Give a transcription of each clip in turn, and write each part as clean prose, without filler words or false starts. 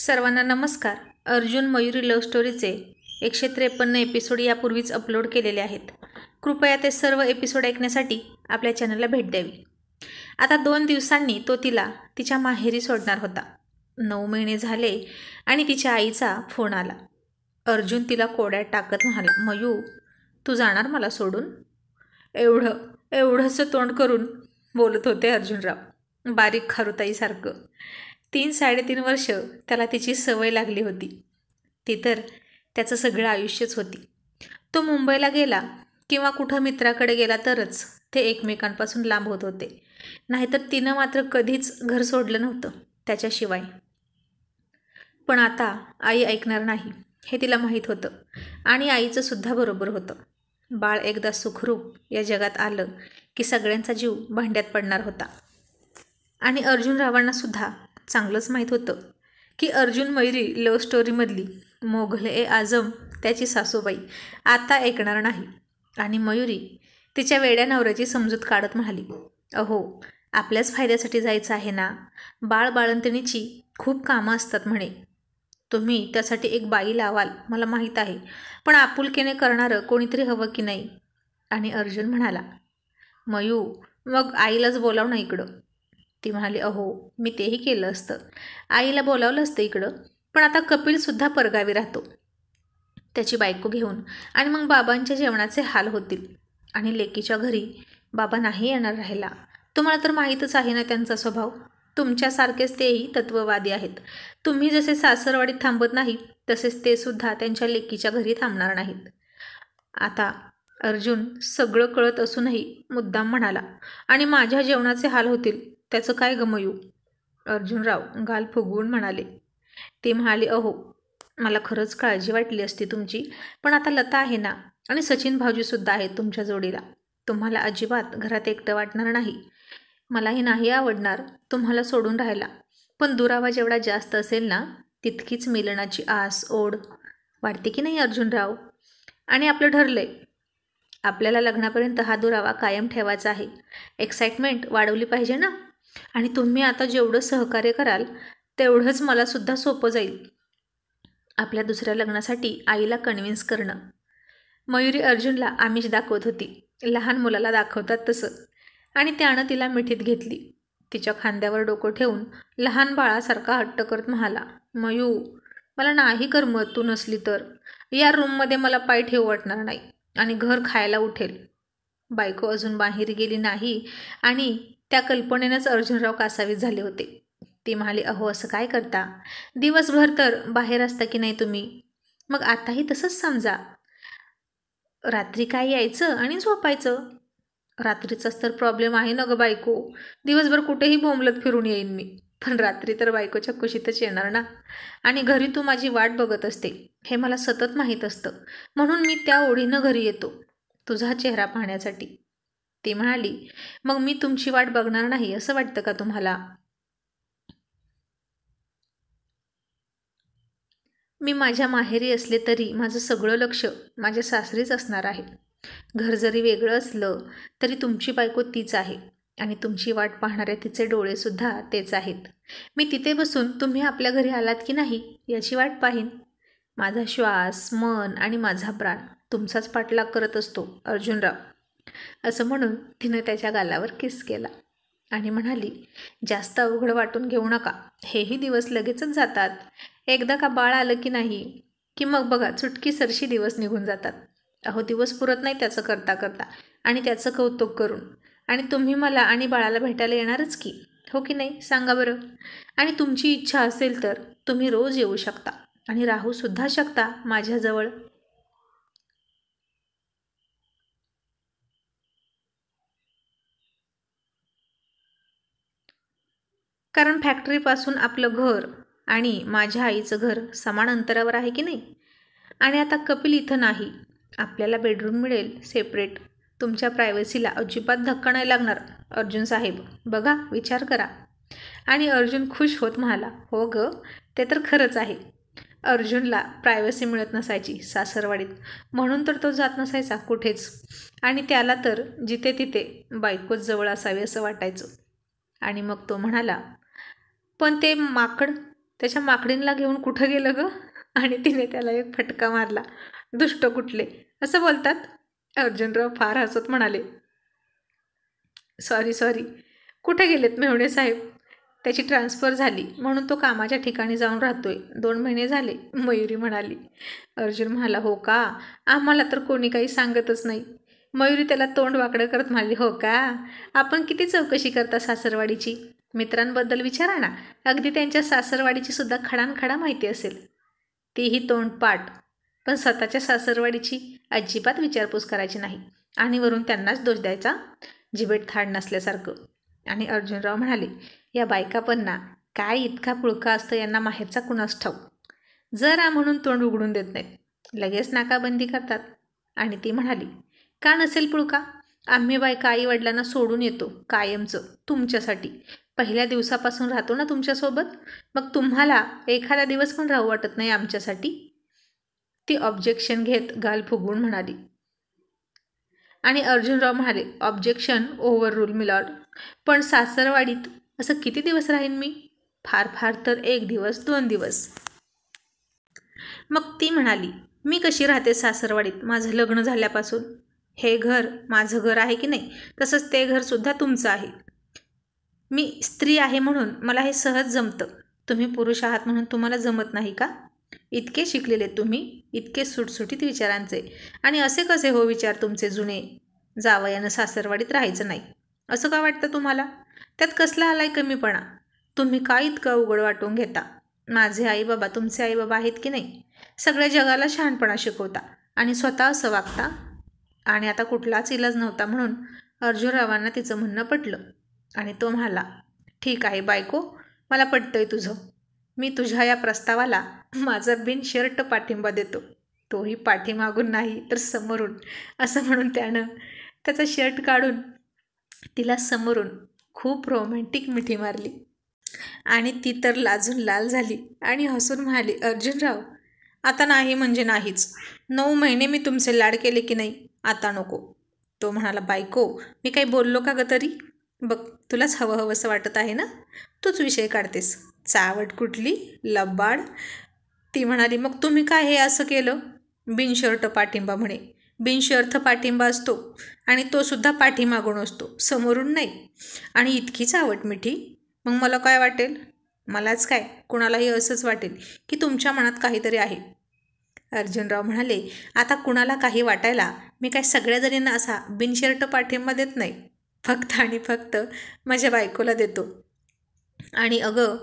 सर्वांना नमस्कार. Arjun Mayuri love स्टोरीचे 153 episode यापूर्वीच अपलोड केलेले आहेत. कृपया ते सर्व एपिसोड ऐकण्यासाठी आपल्या चॅनलला भेट द्यावी. आता 2 दिवसांनी तो तिला तिच्या माहेरी सोडणार होता. 9 महिने झाले आणि तिच्या आईचा फोन आला. अर्जुन तिला कोड्यात टाकत म्हणाला, मयू तू जाणार मला सोडून? एवढंसं तोंड करून बोलत होते अर्जुनराव, बारीक खारुताईसारखं. 3-3.5 वर्ष त्याला तिची सवय लागली होती. ती तर त्याचं सगळं आयुष्यच होती. तो मुंबईला गेला किंवा कुठं मित्राकडे गेला तरच ते एकमेकांपासून लांब होत होते. नाहीतर तिनं मात्र कधीच घर सोडलं नव्हतं त्याच्याशिवाय. पण आता आई ऐकणार नाही हे तिला माहीत होतं आणि आईचं सुद्धा बरोबर होतं. बाळ एकदा सुखरूप या जगात आलं की सगळ्यांचा जीव भांड्यात पडणार होता. आणि अर्जुनरावांना सुद्धा चांगलंच माहीत होतं की अर्जुन मयुरी लव्ह स्टोरीमधली मोघल आझम त्याची सासूबाई आता ऐकणार नाही. आणि मयुरी तिच्या वेड्या नवऱ्याची समजूत काढत म्हणाली, अहो आपल्याच फायद्यासाठी जायचं आहे ना. बाळंतणीची खूप कामं असतात म्हणे. तुम्ही त्यासाठी एक बाई लावाल मला माहीत आहे, पण आपुलकीने करणारं कोणीतरी हवं की नाही. आणि अर्जुन म्हणाला, मयू मग आईलाच बोलाव ना इकडं. ती म्हणाली, अहो मी तेही केलं असतं, आईला बोलावलं असतं इकडं, पण आता कपिलसुद्धा परगावी राहतो त्याची बायको घेऊन, आणि मग बाबांच्या जेवणाचे हाल होतील. आणि लेकीच्या घरी बाबा नाही येणार राहायला. तुम्हाला तर माहीतच आहे ना त्यांचा स्वभाव. तुमच्यासारखेच तेही तत्ववादी आहेत. तुम्ही जसे सासरवाडीत थांबत नाही तसेच ते सुद्धा त्यांच्या लेकीच्या घरी थांबणार नाहीत. आता अर्जुन सगळं कळत असूनही मुद्दाम म्हणाला, आणि माझ्या जेवणाचे हाल होतील त्याचं काय गमयू? अर्जुनराव गाल फुगवून म्हणाले. ती म्हणाली, अहो मला खरंच काळजी वाटली असती तुमची, पण आता लता आहे ना, आणि सचिन भाऊजीसुद्धा आहेत तुमच्या जोडीला. तुम्हाला अजिबात घरात एकटं वाटणार नाही. मलाही नाही आवडणार तुम्हाला सोडून राहायला, पण दुरावा जेवढा जास्त असेल ना तितकीच मिलनाची आस ओढ वाढते की नाही अर्जुनराव? आणि आपलं ठरलंय, आपल्याला लग्नापर्यंत हा दुरावा कायम ठेवायचा आहे. एक्साइटमेंट वाढवली पाहिजे ना. आणि तुम्ही आता जेवढं सहकार्य कराल तेवढंच मला सुद्धा सोपं जाईल आपल्या दुसऱ्या लग्नासाठी आईला कन्व्हिन्स करणं. मयुरी अर्जुनला आमिष दाखवत होती, लहान मुलाला दाखवतात तसं. आणि त्यानं तिला मिठीत घेतली. तिच्या खांद्यावर डोकं ठेवून लहान बाळासारखा हट्ट करत म्हणाला, मयू मला नाही करमत तू नसली तर. या रूममध्ये मला पाय ठेवू वाटणार नाही आणि घर खायला उठेल. बायको अजून बाहेर गेली नाही आणि त्या कल्पनेनंच अर्जुनराव कासावीस झाले होते. ती म्हणाली, अहो असं काय करता? दिवसभर तर बाहेर असता की नाही तुम्ही, मग आताही तसंच समजा. रात्री काय यायचं आणि झोपायचं. रात्रीचाच तर प्रॉब्लेम आहे ना गं बायको. दिवसभर कुठेही बोंबलत फिरून येईन मी, पण रात्री तर बायकोच्या कुशीतच येणार ना. आणि घरी तू माझी वाट बघत असते हे मला सतत माहीत असतं, म्हणून मी त्या ओढीनं घरी येतो तुझा चेहरा पाहण्यासाठी. ती म्हणाली, मग मी तुमची वाट बघणार नाही असं वाटतं का तुम्हाला? मी माझ्या माहेरी असले तरी माझं सगळं लक्ष माझ्या सासरीच असणार आहे. घर जरी वेगळं असलं तरी तुमची बायको तीच आहे आणि तुमची वाट पाहणारे तिचे डोळेसुद्धा तेच आहेत. मी तिथे बसून तुम्ही आपल्या घरी आलात की नाही याची वाट पाहीन. माझा श्वास, मन आणि माझा प्राण तुमचाच पाठलाग करत असतो अर्जुनराव. असं म्हणून तिनं त्याच्या गालावर किस केला आणि म्हणाली, जास्त अवघड वाटून घेऊ नका. हेही दिवस लगेचच जातात. एकदा का बाळ आलं की नाही की मग बघा चुटकी सरशी दिवस निघून जातात. अहो दिवस पुरत नाही त्याचं करता करता आणि त्याचं कौतुक करून. आणि तुम्ही मला आणि बाळाला भेटायला येणारच की, हो की नाही सांगा बरं? आणि तुमची इच्छा असेल तर तुम्ही रोज येऊ शकता आणि राहूसुद्धा शकता माझ्याजवळ. कारण फॅक्टरीपासून आपलं घर आणि माझ्या आईचं घर समान अंतरावर आहे की नाही. आणि आता कपिल इथं नाही. आपल्याला बेडरूम मिळेल सेपरेट. तुमच्या प्रायव्हसीला अजिबात धक्का नाही लागणार अर्जुन साहेब. बघा विचार करा. आणि अर्जुन खुश होत म्हणाला, हो ग ते तर खरंच आहे. अर्जुनला प्रायव्हसी मिळत नसायची सासरवाडीत, म्हणून तर तो जात नसायचा कुठेच. आणि त्याला तर जिथे तिथे बायकोच जवळ असावी असं वाटायचं. आणि मग तो म्हणाला, पण ते माकड त्याच्या माकडींना घेऊन कुठं गेलं ग? आणि तिने त्याला एक फटका मारला. दुष्ट कुठले असं बोलतात? अर्जुनराव फार हसत म्हणाले. सॉरी कुठे गेलेत मेहुणे साहेब? त्याची ट्रान्सफर झाली म्हणून तो कामाच्या ठिकाणी जाऊन राहतोय. 2 महिने झाले, मयुरी म्हणाली. अर्जुन म्हणाला, हो का? आम्हाला तर कोणी काही सांगतच नाही. मयुरी त्याला तोंड वाकडं करत म्हणाली, हो का? आपण किती चौकशी करता सासरवाडीची? मित्रांबद्दल विचारा ना, अगदी त्यांच्या सासरवाडीची सुद्धा खडानखडा माहिती असेल. तीही तोंडपाठ. पण स्वतःच्या सासरवाडीची अजिबात विचारपूस करायची नाही आणि वरून त्यांनाच दोष द्यायचा, जिभेत थाड नसल्यासारखं. आणि अर्जुनराव म्हणाले, या बायका पण ना, काय इतका पुळका असतं यांना माहेरचा कुणास ठाऊक. जरा म्हणून तोंड उघडून देत नाहीत, लगेच नाकाबंदी करतात. आणि ती म्हणाली, का नसेल पुळका? आम्ही बायका आई वडिलांना सोडून येतो कायमचं तुमच्यासाठी. पहिल्या दिवसापासून राहतो ना तुमच्यासोबत, मग तुम्हाला एखादा दिवस पण राहू वाटत नाही आमच्यासाठी? ती ऑब्जेक्शन घेत गाल फुगवून म्हणाली. आणि अर्जुनराव म्हणाले, ऑब्जेक्शन ओव्हर रूल मिलॉर्ड. पण सासरवाडीत असं किती दिवस राहीन मी? फार फार तर 1 दिवस 2 दिवस. मग ती म्हणाली, मी कशी राहते सासरवाडीत माझं लग्न झाल्यापासून? हे घर माझं घर आहे की नाही, तसंच ते घरसुद्धा तुमचं आहे. मी स्त्री आहे म्हणून मला हे सहज जमतं. तुम्ही पुरुष आहात म्हणून तुम्हाला जमत नाही का? इतके शिकलेले तुम्ही, इतके सुटसुटीत विचारांचे, आणि असे कसे हो विचार तुमचे जुने? जावयानं सासरवाडीत राहायचं नाही असं का वाटतं तुम्हाला? त्यात कसला आलाय कमीपणा? तुम्ही काय इतकं उघड वाटून घेता? माझे आईबाबा तुमचे आईबाबा आहेत की नाही? सगळ्या जगाला शहाणपणा शिकवता आणि स्वतः असं वागता. आणि आता कुठलाच इलाज नव्हता म्हणून अर्जुनरावांना तिचं म्हणणं पटलं. आणि तो म्हणाला, ठीक आहे बायको, मला पटतंय तुझं. मी तुझ्या या प्रस्तावाला माझा बिनशर्त पाठिंबा देतो. तोही पाठीमागून नाही तर समोरून. असं म्हणून त्यानं त्याचा शर्ट काढून तिला समोरून खूप रोमॅन्टिक मिठी मारली. आणि ती तर लाजून लाल झाली आणि हसून म्हणाली, अर्जुनराव, आता नाही म्हणजे नाहीच. 9 महिने मी तुमचे लाड केले की नाही, आता नको. तो म्हणाला, बायको, मी काही बोललो का ग तरी? बघ, तुलाच हवंसं वाटत आहे ना, तूच विषय काढतेस. चावट कुठली, लबाड. ती म्हणाली, मग तुम्ही काय हे असं केलं? बिनशर्त पाठिंबा म्हणे. बिनशर्त पाठिंबा असतो आणि तो सुद्धा पाठीमागून असतो, समोरून नाही. आणि इतकी चावट मिठी, मग मला काय वाटेल? मलाच काय, कुणालाही असंच वाटेल की तुमच्या मनात काहीतरी आहे. अर्जुनराव म्हणाले, आता कुणाला काही वाटायला मी काय सगळ्या जणींना असा बिनशर्ट पाठिंबा देत नाही, फक्त आणि फक्त माझ्या बायकोला देतो. आणि अगं,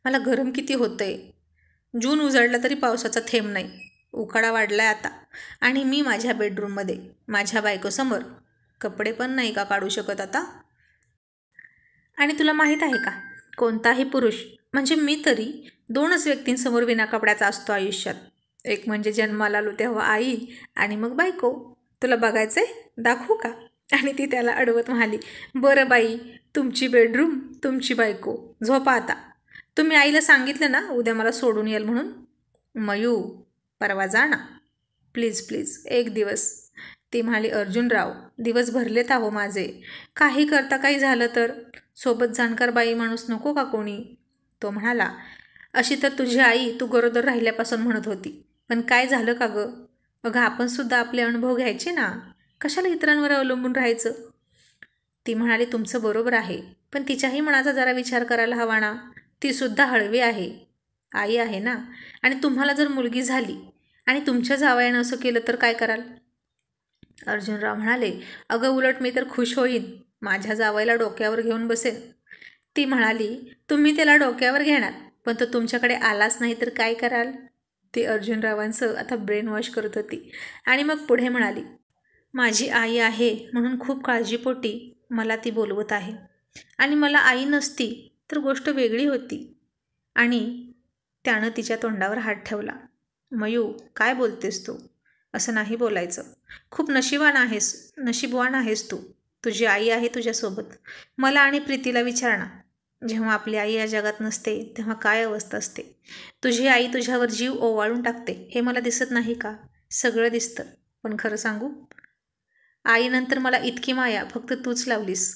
मला गरम किती होतंय. जून उजाडला तरी पावसाचा थेंब नाही. उकाडा वाढलाय आता. आणि मी माझ्या बेडरूममध्ये माझ्या बायकोसमोर कपडे पण नाही का काढू शकत आता? आणि तुला माहीत आहे का, कोणताही पुरुष, म्हणजे मी तरी 2च व्यक्तींसमोर विना कपड्याचा असतो आयुष्यात. एक म्हणजे जन्माला आलो तेव्हा आई, आणि मग बायको. तुला बघायचंय? दाखवू का? आणि ती त्याला अडवत म्हणाली, बरं बाई, तुमची बेडरूम, तुमची बायको, झोपा आता. तुम्ही आईला सांगितलं ना उद्या मला सोडून याल म्हणून? मयू, परवा जा ना प्लीज प्लीज, 1 दिवस. ती म्हणाली, अर्जुनराव, दिवस भरलेत आहो माझे. काही करता काही झालं तर सोबत जाणकार बाई माणूस नको का कोणी? तो म्हणाला, अशी तर तुझी आई तू गरोदर राहिल्यापासून म्हणत होती, पण काय झालं का गं? अगं, आपण सुद्धा आपले अनुभव घ्यायचे ना, कशाला इतरांवर अवलंबून राहायचं? ती म्हणाली, तुमचं बरोबर आहे, पण तिच्याही मनाचा जरा विचार करायला हवा ना. ती सुद्धा हळवी आहे, आई आहे ना. आणि तुम्हाला जर मुलगी झाली आणि तुमच्या जावयानं असं केलं तर काय कराल? अर्जुनराव म्हणाले, अगं, उलट मी तर खुश होईन, माझ्या जावयाला डोक्यावर घेऊन बसेन. ती म्हणाली, तुम्ही त्याला डोक्यावर घेणार, पण तो तुमच्याकडे आलाच नाही तर काय कराल? ती अर्जुनरावांचं आता ब्रेन वॉश करत होती. आणि मग पुढे म्हणाली, माझी आई आहे म्हणून खूप काळजीपोटी मला ती बोलवत आहे, आणि मला आई नसती तर गोष्ट वेगळी होती. आणि त्यानं तिच्या तोंडावर हात ठेवला. मयू, काय बोलतेस तू? असं नाही बोलायचं. खूप नशीबवान आहेस तू. तुझी आई आहे तुझ्यासोबत. मला आणि प्रीतीला विचार ना, जेव्हा आपली आई या जगात नसते तेव्हा काय अवस्था असते. तुझी आई तुझ्यावर जीव ओवाळून टाकते, हे मला दिसत नाही का? सगळं दिसतं, पण खरं सांगू, आईनंतर मला इतकी माया फक्त तूच लावलीस.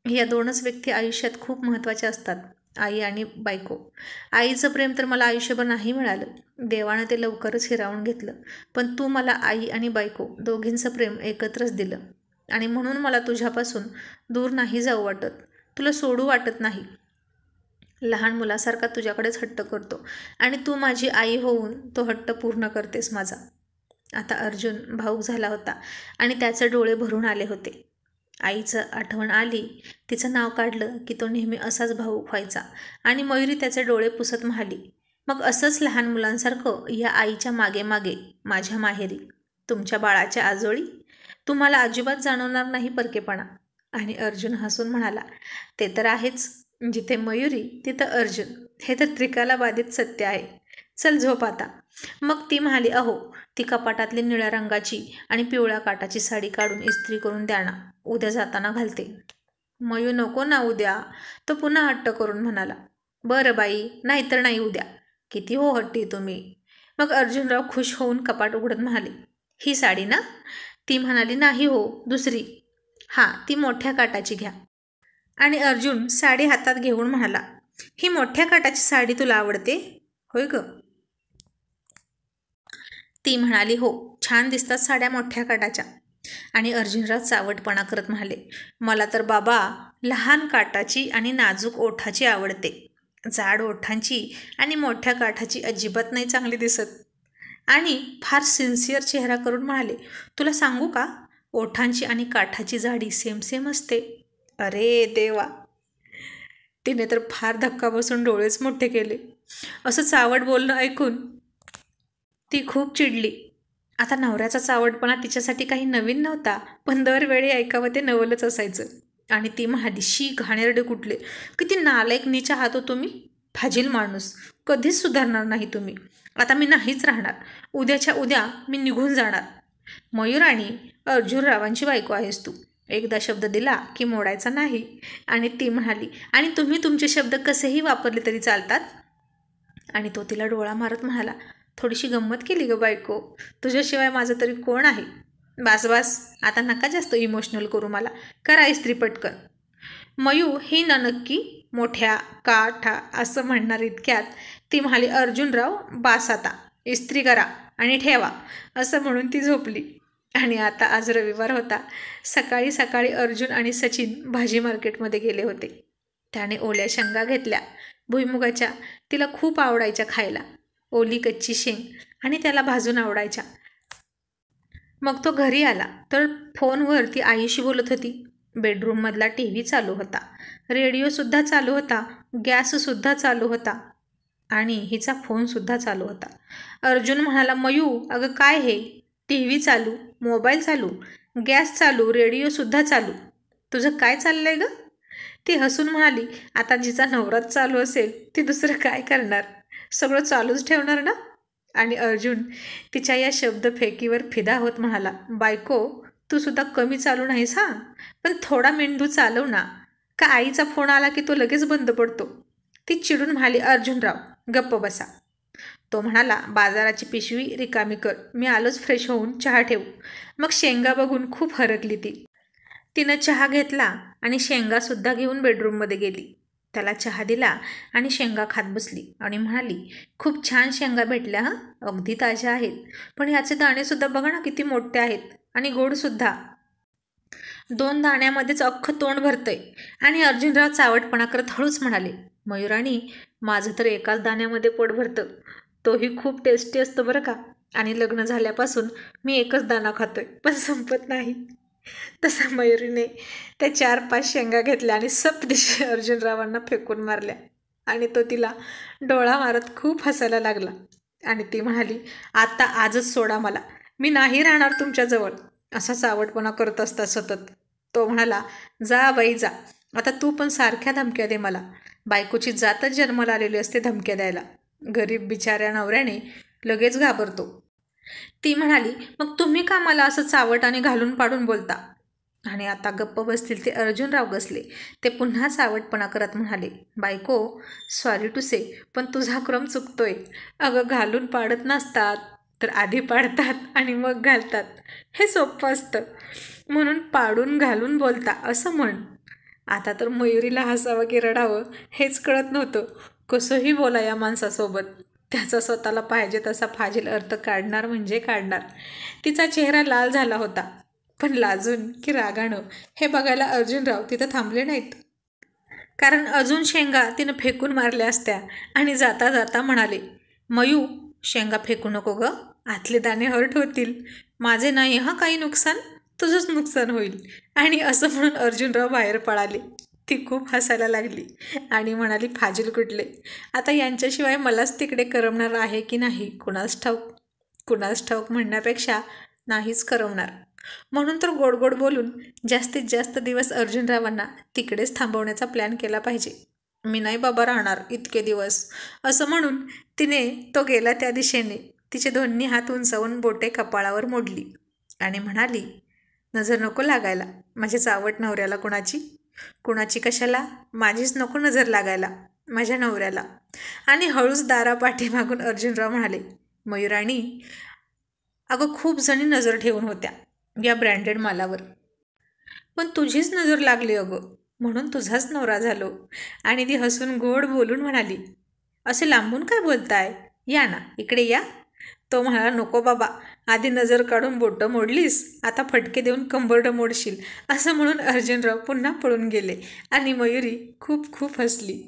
या 2च व्यक्ती आयुष्यात खूप महत्त्वाच्या असतात. आई आणि बायको. आईचं प्रेम तर मला आयुष्यभर नाही मिळालं, देवानं ते लवकरच हिरावून घेतलं. पण तू मला आई आणि बायको दोघींचं प्रेम एकत्रच दिलं आणि म्हणून मला तुझ्यापासून दूर नाही जाऊ वाटत, तुला सोडू वाटत नाही. लहान मुलासारखा तुझ्याकडेच हट्ट करतो आणि तू माझी आई होऊन तो हट्ट पूर्ण करतेस माझा. आता अर्जुन भाऊक झाला होता आणि त्याचे डोळे भरून आले होते. आईचं आठवण आली, तिचं नाव काढलं की तो नेहमी असाच भाऊक व्हायचा आणि मयुरी त्याचे डोळे पुसत म्हणाली, मग असंच लहान मुलांसारखं या आईच्या मागे मागे माझ्या माहेरी तुमच्या बाळाच्या आजोळी तुम्हाला अजिबात जाणवणार नाही परकेपणा. आणि अर्जुन हसून म्हणाला, ते तर आहेच, जिथे मयुरी तिथं अर्जुन, हे तर त्रिकालाबाधित सत्य आहे. चल झोप आता. मग ती म्हणाली, अहो ती कपाटातली निळ्या रंगाची आणि पिवळ्या काटाची साडी काढून इस्त्री करून द्या ना, उद्या जाताना घालते. मयू नको ना उद्या, तो पुन्हा हट्ट करून म्हणाला. बरं बाई, नाहीतर नाही उद्या. किती हो हट्टी तुम्ही. मग अर्जुनराव खुश होऊन कपाट उघडत म्हणाले, ही साडी ना? ती म्हणाली, नाही हो, दुसरी. हां, ती मोठ्या काटाची घ्या. आणि अर्जुन साडी हातात घेऊन म्हणाला, ही मोठ्या काटाची साडी तुला आवडते होय ग? ती म्हणाली, हो, छान दिसतात साड्या मोठ्या काटाच्या. आणि अर्जुनराव चावटपणा करत म्हणाले, मला तर बाबा लहान काटाची आणि नाजूक ओठाची आवडते. जाड ओठांची आणि मोठ्या काठाची अजिबात नाही चांगली दिसत. आणि फार सिन्सिअर चेहरा करून म्हणाले, तुला सांगू का, ओठांची आणि काठाची जाडी सेम सेम असते. अरे देवा. तिने तर फार धक्का बसून डोळेच मोठे केले. असं चावट बोलणं ऐकून ती खूप चिडली. आता नवऱ्याचा चावटपणा तिच्यासाठी काही नवीन नव्हता, पण दरवेळी ऐकावं ते नवलच असायचं. आणि ती म्हणाली, शी घाणेरडे कुठले, किती नालायक नीच आहात हो तुम्ही, फाजील माणूस, कधीच सुधारणार नाही तुम्ही. आता मी नाहीच राहणार, उद्याच्या उद्या मी निघून जाणार. मयुराणी, अर्जुनरावांची बायको आहेस तू, एकदा शब्द दिला की मोडायचा नाही. आणि ती म्हणाली, आणि तुम्ही तुमचे शब्द कसेही वापरले तरी चालतात. आणि तो तिला डोळा मारत म्हणाला, थोडीशी गंमत केली ग बायको, तुझ्याशिवाय माझं तरी कोण आहे. बास बास, आता नका जास्त इमोशनल करू मला, करा इस्त्री पटकन. मयू ही ना नक्की मोठ्या काठा असं म्हणणार इतक्यात ती म्हणाली, अर्जुनराव बास आता, इस्त्री करा आणि ठेवा, असं म्हणून ती झोपली. आणि आता आज रविवार होता. सकाळी सकाळी अर्जुन आणि सचिन भाजी मार्केटमध्ये गेले होते. त्याने ओल्या शेंगा घेतल्या भुईमुगाच्या, तिला खूप आवडायच्या खायला. ओली कच्ची शेंग आणि त्याला भाजून आवडायच्या. मग तो घरी आला तर फोनवर ती आईशी बोलत होती. बेडरूममधला TV चालू होता, रेडिओसुद्धा चालू होता, गॅससुद्धा चालू होता आणि हिचा फोनसुद्धा चालू होता. अर्जुन म्हणाला, मयू अगं काय हे, TV चालू, मोबाईल चालू, गॅस चालू, रेडिओसुद्धा चालू, तुझं काय चाललंय ग? ती हसून म्हणाली, आता जिचा नवराच चालू असेल ती दुसरं काय करणार, सगळं चालूच ठेवणार ना. आणि अर्जुन तिच्या या शब्द फेकीवर फिदा होत म्हणाला, बायको तू सुद्धा कमी चालू नाहीस हां, पण थोडा मेंदू चालव ना, का आईचा फोन आला की तो लगेच बंद पडतो. ती चिडून म्हणाली, अर्जुनराव गप्प बसा. तो म्हणाला, बाजाराची पिशवी रिकामी कर, मी आलोच फ्रेश होऊन, चहा ठेवू. मग शेंगा बघून खूप हरकली ती. तिनं चहा घेतला आणि शेंगासुद्धा घेऊन बेडरूममध्ये गेली. त्याला चहा दिला आणि शेंगा खात बसली आणि म्हणाली, खूप छान शेंगा भेटल्या हां, अगदी ताज्या आहेत, पण याचे दाणेसुद्धा बघा ना किती मोठे आहेत आणि गोडसुद्धा. 2 दाण्यामध्येच अख्खं तोंड भरतंय. आणि अर्जुनराव चावटपणा करत हळूच म्हणाले, मयुराणी माझं तर एकाच दाण्यामध्ये पोट भरतं, तोही खूप टेस्टी असतो बरं का, आणि लग्न झाल्यापासून मी एकच दाणा खातोय पण संपत नाही. तसा मयुरीने त्या 4-5 शेंगा घेतल्या आणि सपदिशी अर्जुनरावांना फेकून मारल्या. आणि तो तिला डोळा मारत खूप हसायला लागला. आणि ती म्हणाली, आता आजच सोडा मला, मी नाही राहणार तुमच्याजवळ. असा चावटपणा करत असता सतत. तो म्हणाला, जा बाई जा, आता तू पण सारख्या धमक्या दे मला, बायकोची जातच जन्माला आलेली असते धमक्या द्यायला. गरीब बिचाऱ्या नवऱ्याने लगेच घाबरतो. ती म्हणाली, मग तुम्ही का मला असं चावटाने घालून पाडून बोलता. आणि आता गप्प बसतील ते अर्जुनराव बसले. ते पुन्हा चावटपणा करत म्हणाले, बायको सॉरी टू से, पण तुझा क्रम चुकतोय. अगं घालून पाडत नसतात तर आधी पाडतात आणि मग घालतात, हे सोपं असतं, म्हणून पाडून घालून बोलता असं म्हण. आता तर मयुरीला हसावं की रडावं हेच कळत नव्हतं. कसंही बोला या माणसासोबत. त्याचा स्वतःला पाहिजे तसा फाजील अर्थ काढणार म्हणजे काढणार. तिचा चेहरा लाल झाला होता. पण लाजून की रागानं हे बघायला अर्जुनराव तिथं थांबले नाहीत. कारण अजून शेंगा तिनं फेकून मारल्या असत्या आणि जाता जाता म्हणाले, मयू, शेंगा फेकू नको ग, आतले दाणे हर्ट होतील. माझे नाही हा काही नुकसान, तुझंच नुकसान होईल. आणि असं म्हणून अर्जुनराव बाहेर पळाले. ती खूप हसायला लागली आणि म्हणाली, फाजील कुठले, आता यांच्याशिवाय मलाच तिकडे करमणार आहे की नाही कुणास ठाऊक. कुणास ठाऊक म्हणण्यापेक्षा नाहीच करमणार. म्हणून तर गोड गोड बोलून जास्तीत जास्त दिवस अर्जुनरावांना तिकडेच थांबवण्याचा प्लॅन केला पाहिजे. मी नाही बाबा राहणार इतके दिवस, असं म्हणून तिने तो गेला त्या दिशेने तिचे दोन्ही हात उंचावून बोटे कपाळावर मोडली आणि म्हणाली, नजर नको लागायला माझ्या चावट नवऱ्याला. कुणाची कुणाची कशाला, माझीच नको नजर लागायला माझ्या नवऱ्याला. आणि हळूच दारापाठी मागून अर्जुनराव म्हणाले, मयुराणी, अगं खूप जणी नजर ठेवून होत्या या ब्रँडेड मालावर, पण तुझीच नजर लागली अगं, म्हणून तुझाच नवरा झालो. आणि ती हसून गोड बोलून म्हणाली, असे लांबून काय बोलताय, या ना इकडे या. तो म्हणाला, नको बाबा, आधी नजर काढून बोटं मोडलीस, आता फटके देऊन कंबरडं मोडशील. असं म्हणून अर्जुनराव पुन्हा पळून गेले आणि मयुरी खूप खूप हसली.